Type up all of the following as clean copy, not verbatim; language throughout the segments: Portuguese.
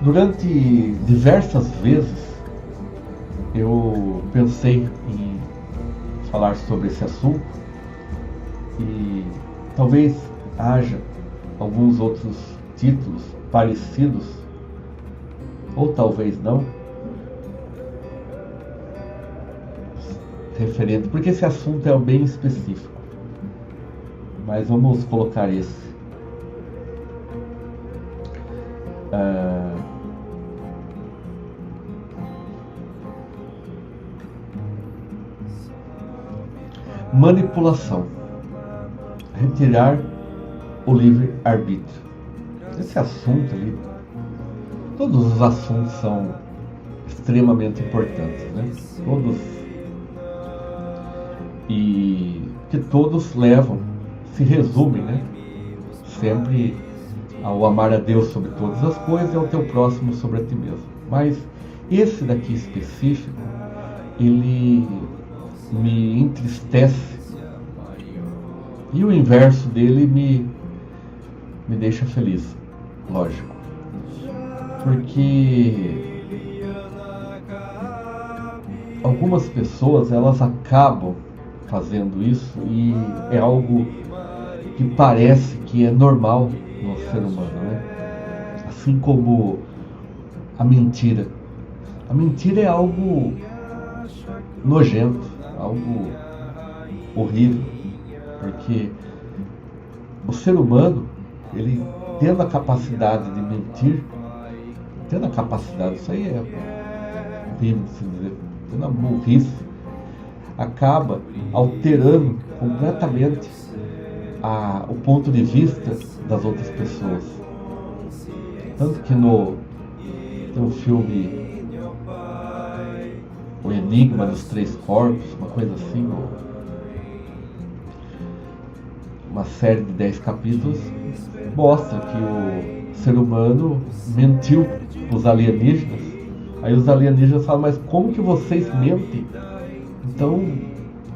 Durante diversas vezes eu pensei em falar sobre esse assunto e talvez haja alguns outros títulos parecidos, ou talvez não, referente, porque esse assunto é bem específico, mas vamos colocar esse. Manipulação. Retirar o livre-arbítrio. Esse assunto ali, todos os assuntos são extremamente importantes, né? Todos. E que todos levam, se resumem, né? Sempre ao amar a Deus sobre todas as coisas e ao teu próximo sobre a ti mesmo. Mas esse daqui específico, ele me entristece e o inverso dele me deixa feliz, lógico, porque algumas pessoas elas acabam fazendo isso e é algo que parece que é normal no ser humano, né? Assim como a mentira. A mentira é algo nojento, algo horrível, porque o ser humano, ele tendo a capacidade de mentir, tendo a capacidade, isso aí é horrível de se dizer, tendo a burrice, acaba alterando completamente o ponto de vista das outras pessoas. Tanto que tem um filme O Enigma dos Três Corpos, uma coisa assim, uma série de 10 capítulos, mostra que o ser humano mentiu para os alienígenas. Aí os alienígenas falam, mas como que vocês mentem? Então,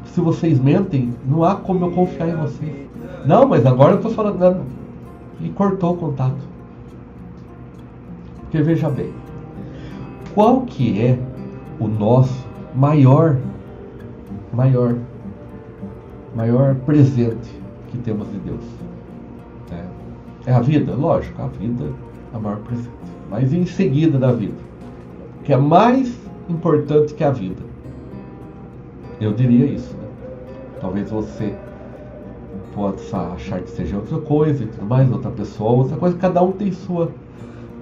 se vocês mentem, não há como eu confiar em vocês. Não, mas agora eu estou falando, não. E cortou o contato. Porque veja bem, qual que é o nosso maior presente que temos de Deus? É a vida? Lógico, a vida é o maior presente. Mas em seguida da vida, o que é mais importante que a vida? Eu diria isso, né? Talvez você possa achar que seja outra coisa e tudo mais, outra pessoa, outra coisa, cada um tem sua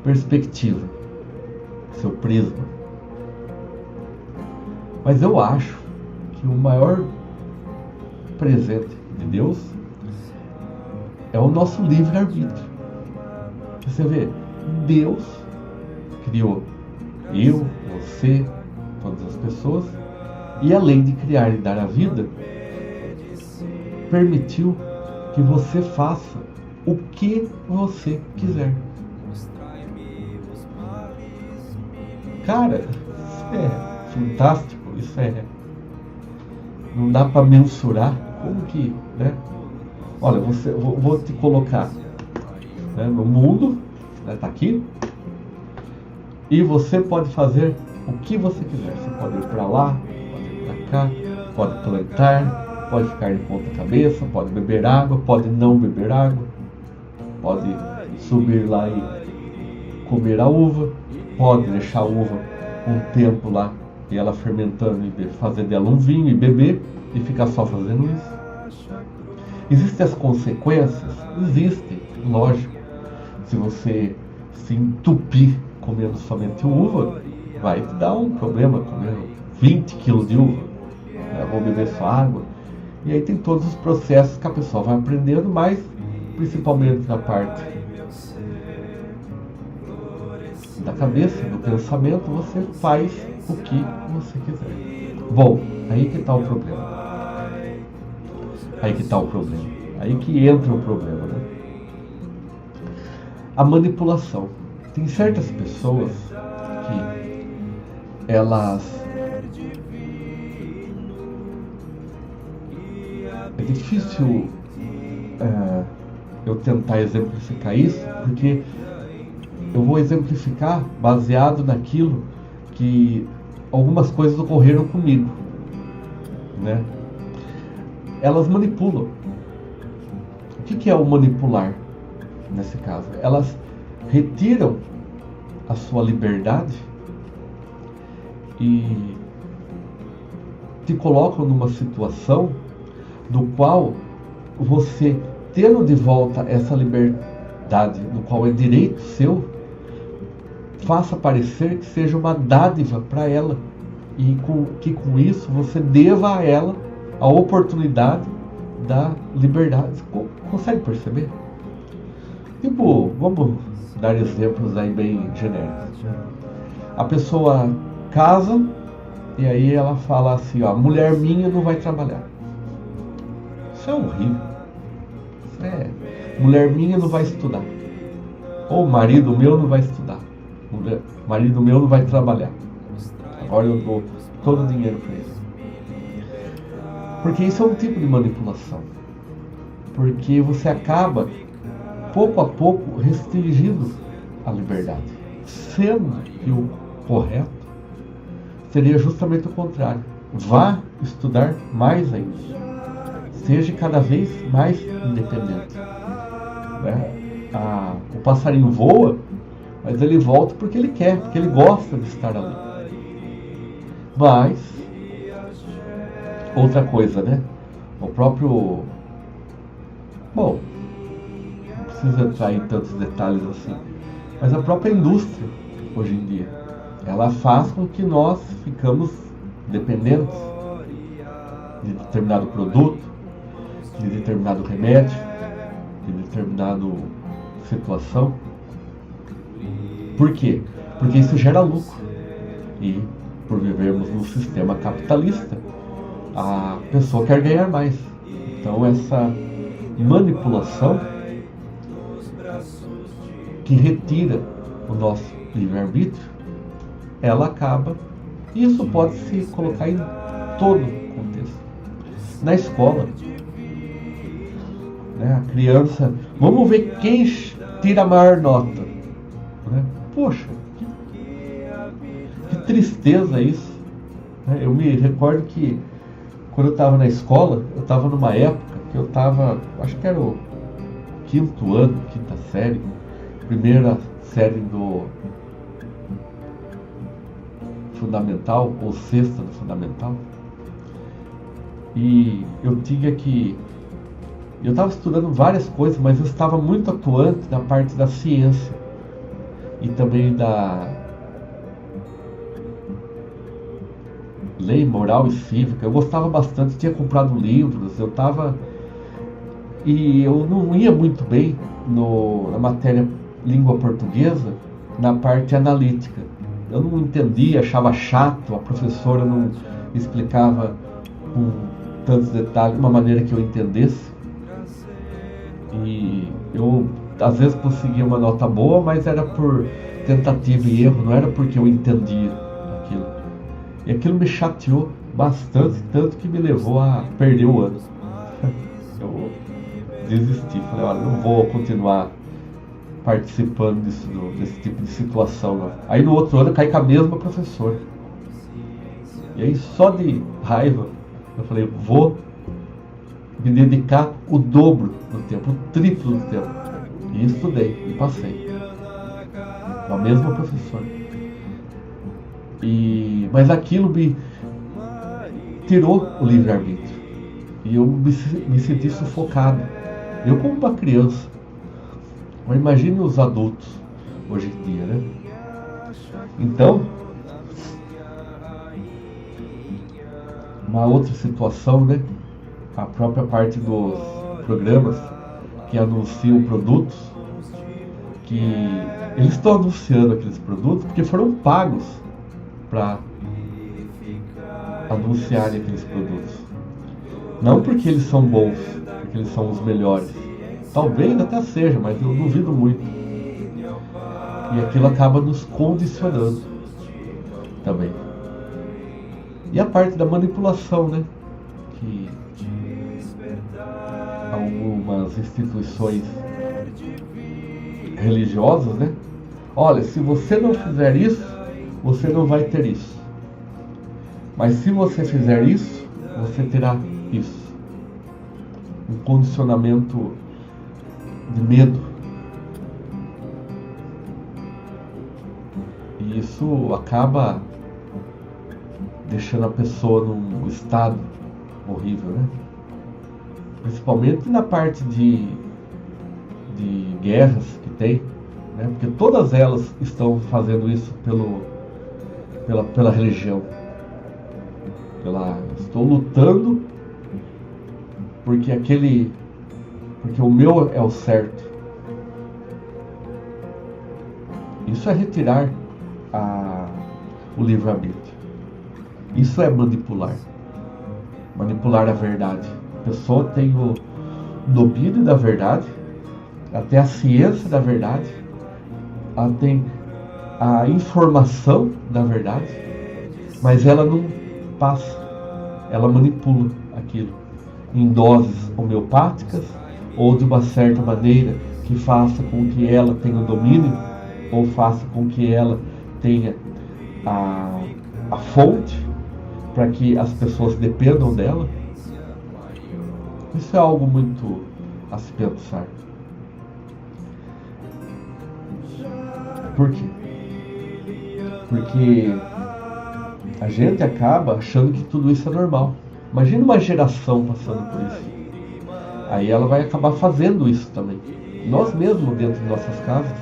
perspectiva, seu prisma. Mas eu acho que o maior presente de Deus é o nosso livre-arbítrio. Você vê, Deus criou eu, você, todas as pessoas, e além de criar e dar a vida, permitiu que você faça o que você quiser. Cara, isso é fantástico, isso não dá para mensurar como que, né? Olha, vou te colocar, né, no mundo, né, tá aqui, e você pode fazer o que você quiser. Você pode ir para lá, pode ir para cá, pode plantar, pode ficar de ponta cabeça, pode beber água, pode não beber água, pode subir lá e comer a uva, pode deixar a uva um tempo lá e ela fermentando e fazer dela um vinho e beber e ficar só fazendo isso. Existem as consequências? Existem, lógico. Se você se entupir comendo somente uva, vai te dar um problema comendo 20 kg de uva, né? Ou beber só água. E aí tem todos os processos que a pessoa vai aprendendo, mas principalmente na parte da cabeça, do pensamento, você faz o que você quiser. Bom, aí que está o problema. Aí que entra o problema, né? A manipulação. Tem certas pessoas que elas... É difícil eu tentar exemplificar isso, porque eu vou exemplificar baseado naquilo que algumas coisas ocorreram comigo, né? Elas manipulam. O que é o manipular nesse caso? Elas retiram a sua liberdade e te colocam numa situação do qual você, tendo de volta essa liberdade, do qual é direito seu, faça parecer que seja uma dádiva para ela e que com isso você deva a ela a oportunidade da liberdade. Consegue perceber? Tipo, vamos dar exemplos aí bem genéricos. A pessoa casa e aí ela fala assim, ó, mulher minha não vai trabalhar. Isso é horrível. Mulher minha não vai estudar. Ou marido meu não vai estudar. Marido meu não vai trabalhar. Agora eu dou todo o dinheiro para ele. Porque isso é um tipo de manipulação. Porque você acaba, pouco a pouco, restringindo a liberdade. Sendo que o correto seria justamente o contrário. Vá estudar mais ainda. Seja cada vez mais independente. Né? O passarinho voa, mas ele volta porque ele quer, porque ele gosta de estar ali. Mas, outra coisa, né? O próprio... Bom, não precisa entrar em tantos detalhes assim. Mas a própria indústria, hoje em dia, ela faz com que nós ficamos dependentes de determinado produto, de determinado remédio, de determinada situação. Por quê? Porque isso gera lucro. E por vivermos num sistema capitalista, a pessoa quer ganhar mais. Então essa manipulação que retira o nosso livre-arbítrio, ela acaba, e isso pode se colocar em todo o contexto. Na escola, né, a criança, vamos ver quem tira a maior nota. Né? Poxa, que tristeza isso. Né? Eu me recordo que quando eu estava na escola, eu estava numa época que eu estava, acho que era o quinto ano, quinta série, primeira série do fundamental, ou sexta do fundamental. E eu tinha que... Eu estava estudando várias coisas, mas eu estava muito atuante na parte da ciência e também da lei moral e cívica. Eu gostava bastante, tinha comprado livros, eu estava... E eu não ia muito bem na matéria língua portuguesa, na parte analítica. Eu não entendia, achava chato, a professora não explicava com tantos detalhes, de uma maneira que eu entendesse. E eu, às vezes, conseguia uma nota boa, mas era por tentativa e erro, não era porque eu entendia aquilo. E aquilo me chateou bastante, tanto que me levou a perder o ano. Eu desisti, falei, olha, não vou continuar participando desse tipo de situação, não. Aí no outro ano eu caí com a mesma professora. E aí só de raiva, eu falei, vou me dedicar o dobro do tempo, o triplo do tempo. E estudei, e passei. Com a mesma professora. Mas aquilo me tirou o livre-arbítrio. E eu me senti sufocado. Eu como uma criança. Mas imagine os adultos hoje em dia, né? Então, uma outra situação, né? A própria parte dos programas que anunciam produtos, que eles estão anunciando aqueles produtos porque foram pagos para anunciarem aqueles produtos. Não porque eles são bons, porque eles são os melhores. Talvez até seja, mas eu duvido muito. E aquilo acaba nos condicionando também. E a parte da manipulação, né? Que algumas instituições religiosas, né? Olha, se você não fizer isso, você não vai ter isso. Mas se você fizer isso, você terá isso. Um condicionamento de medo. E isso acaba deixando a pessoa num estado horrível, né? Principalmente na parte de guerras que tem, né? Porque todas elas estão fazendo isso pela religião. Estou lutando porque o meu é o certo. Isso é retirar o livre-arbítrio. Isso é manipular a verdade. A pessoa tem o domínio da verdade, ela tem a ciência da verdade, ela tem a informação da verdade, mas ela não passa, ela manipula aquilo em doses homeopáticas ou de uma certa maneira que faça com que ela tenha o domínio ou faça com que ela tenha a fonte para que as pessoas dependam dela. Isso é algo muito a se pensar. Por quê? Porque a gente acaba achando que tudo isso é normal. Imagina uma geração passando por isso. Aí ela vai acabar fazendo isso também. Nós mesmos dentro de nossas casas.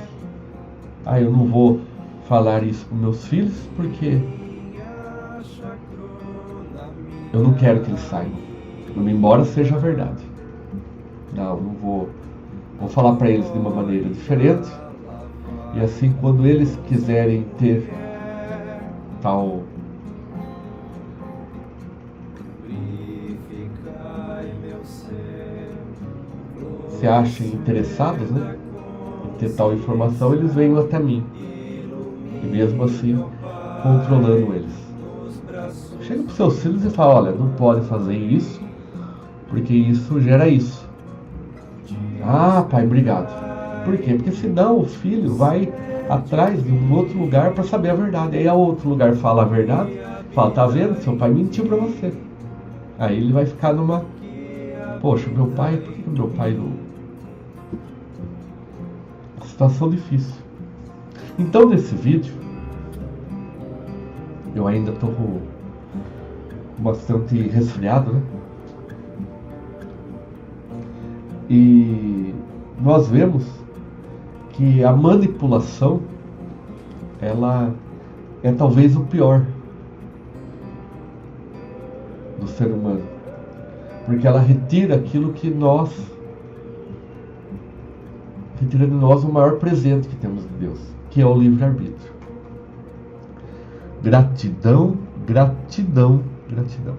Eu não vou falar isso com meus filhos porque eu não quero que eles saibam. Embora seja a verdade. Não vou falar para eles de uma maneira diferente. E assim, quando eles quiserem ter tal se achem interessados, né, em ter tal informação, eles venham até mim. E mesmo assim, controlando eles. Chega para os seus filhos e fala: olha, não pode fazer isso, porque isso gera isso. Pai, obrigado. Por quê? Porque senão o filho vai atrás de um outro lugar para saber a verdade. Aí a outro lugar fala a verdade, fala: tá vendo? Seu pai mentiu para você. Aí ele vai ficar numa: poxa, meu pai, por que meu pai não... Uma situação difícil. Então, nesse vídeo, eu ainda estou bastante resfriado, né? E nós vemos que a manipulação, ela é talvez o pior do ser humano, porque ela retira aquilo que retira de nós o maior presente que temos de Deus, que é o livre-arbítrio. Gratidão, gratidão, gratidão.